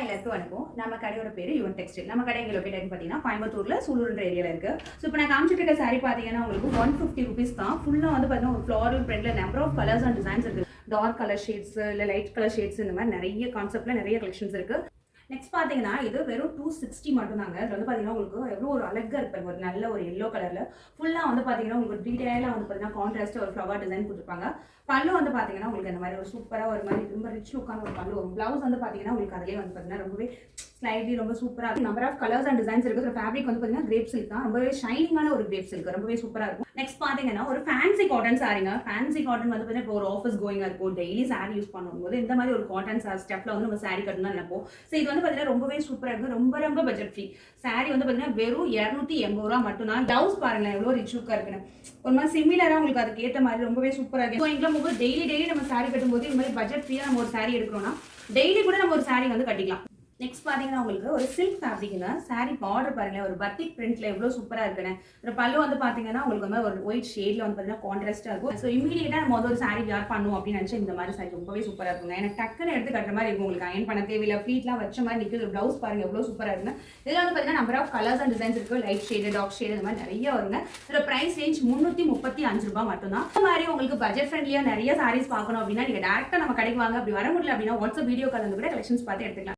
எல்லாருக்கும் வணக்கம். நம்ம கடையோட பேரு யுவன் டெக்ஸ்டைல். நம்ம கடை எங்க லொகேட் ஆயிருக்கு பார்த்தீங்கன்னா கோயம்புத்தூர்ல சூலூர்ன்ற ஏரியால இருக்கு. ஸோ இப்போ நான் காமிச்சிட்டு இருக்க சாரி பார்த்தீங்கன்னா உங்களுக்கு 150 ருபீஸ் தான். ஃபுல்லாக வந்து பார்த்தீங்கன்னா ஒரு ஃப்ளாரல் பிரிண்ட்ல number of colours and designs இருக்கு. டார்க் கலர் ஷேட்ஸ் இல்லை லைட் கலர் ஷேட்ஸ் இந்த மாதிரி நிறைய கான்செப்ட்ல நிறைய கலெக்ஷன்ஸ் இருக்கு. நெக்ஸ்ட் பார்த்தீங்கன்னா இது வெறும் 260 மட்டும் தாங்க. இது வந்து பார்த்தீங்கன்னா உங்களுக்கு எவ்வளோ ஒரு அழகாக இருப்பாங்க, ஒரு நல்ல ஒரு எல்லோ கலர்ல ஃபுல்லாக வந்து பார்த்தீங்கன்னா உங்களுக்கு டீடைலாக வந்து பார்த்தீங்கன்னா கான்ட்ராஸ்ட் ஒரு ஃப்ளவர் டிசைன் கொடுத்துருப்பாங்க. பல்லு வந்து பார்த்தீங்கன்னா உங்களுக்கு இந்த மாதிரி ஒரு சூப்பராக ஒரு மாதிரி ரொம்ப ரிச் லுக்கான ஒரு பல்லு வரும். ப்ளவுஸ் வந்து பார்த்தீங்கன்னா உங்களுக்கு அதிலே வந்து பார்த்தீங்கன்னா ரொம்பவே ஸ்லைட்லி ரொம்ப சூப்பராக இருக்கும். Number of colours and designs இருக்குது. ஃபேப்ரிக் வந்து பார்த்தீங்கன்னா கிரேப் சில்க் தான், ரொம்பவே ஷைனிங்கான ஒரு கிரேப் சில்க், ரொம்பவே சூப்பராக இருக்கும். நெக்ஸ்ட் பார்த்தீங்கன்னா ஒரு ஃபேன்சி காட்டன் சாரிங்க. ஃபேன்சி காட்டன் வந்து பார்த்தீங்கன்னா இப்போ ஒரு ஆஃபீஸ் கோயிங்காக இருக்கும், டெய்லி சாரி யூஸ் பண்ணும்போது இந்த மாதிரி ஒரு காட்டன் ஸ்டெப்ல வந்து நம்ம சாரி கட்டணும் நினைப்போம். ஸோ இது வந்து பார்த்தீங்கன்னா ரொம்பவே சூப்பராக இருக்கும், ரொம்ப ரொம்ப பட்ஜெட் ஃப்ரீ. சாரி வந்து பார்த்தீங்கன்னா வெறும் 280 ரூபா மட்டும் தான். ப்ளவுஸ் பாருங்களேன் எவ்வளோ ரிச் லுக்காக இருக்குன்னு, ஒரு மாதிரி சிமிலராக உங்களுக்கு அதுக்கு ஏற்ற மாதிரி ரொம்பவே சூப்பராக இருக்கும். எங்களுக்கு டெய்லி நம்ம சாரி கட்டும்போது இந்த மாதிரி பட்ஜெட் ஃப்ரீயாக நம்ம ஒரு சாரி எடுக்கிறோம்னா டெய்லி கூட நம்ம ஒரு சாரி வந்து கட்டிக்கலாம். நெக்ஸ்ட் பார்த்தீங்கன்னா உங்களுக்கு ஒரு சில்க் ஃபேப்ரிக்னா சாரி பார்டர் பாருங்களேன், ஒரு பத்திக் பிரிண்ட்ல எவ்வளோ சூப்பராக இருக்குன்னு. ஒரு பல்லு வந்து பார்த்தீங்கன்னா உங்களுக்கு வந்து ஒரு ஒயிட் ஷேட்ல வந்து பார்த்தீங்கன்னா கான்ட்ராஸ்டாக இருக்கும். ஸோ இமீடியட்டாக நம்ம ஒரு சாரி வியர் பண்ணுவோம் அப்படின்னு நினச்சா இந்த மாதிரி சாரி ரொம்பவே சூப்பராக இருக்குங்க. எனக்கு டக்குன்னு எடுத்து கட்டுற மாதிரி இருக்கும், உங்களுக்கு அயன் பண்ண தேவையில்லை, ஃப்ளீட்லாம் வச்ச மாதிரி நிற்குது. ப்ளவுஸ் பாருங்க எவ்வளோ சூப்பராக இருக்குங்க. இதில் வந்து பார்த்தீங்கன்னா number of colours and designs இருக்குது, லைட் ஷேடு டார்க் ஷேடு இந்த மாதிரி நிறைய வருங்க. இதோட ப்ரைஸ் ரேஞ்ச் 335 ரூபாய் மட்டும்தான். இந்த மாதிரி உங்களுக்கு பட்ஜெட் ஃப்ரெண்ட்லியாக நிறைய சாரீஸ் பார்க்கணும் அப்படின்னா நீங்கள் டேரெக்டாக நம்ம கடைக்கு வாங்க. அப்படி வர முடியல அப்படின்னா வாட்ஸ்அப் வீடியோ கால் வந்து கூட கலெக்ஷன்ஸ் பார்த்து எடுத்துக்கலாம்.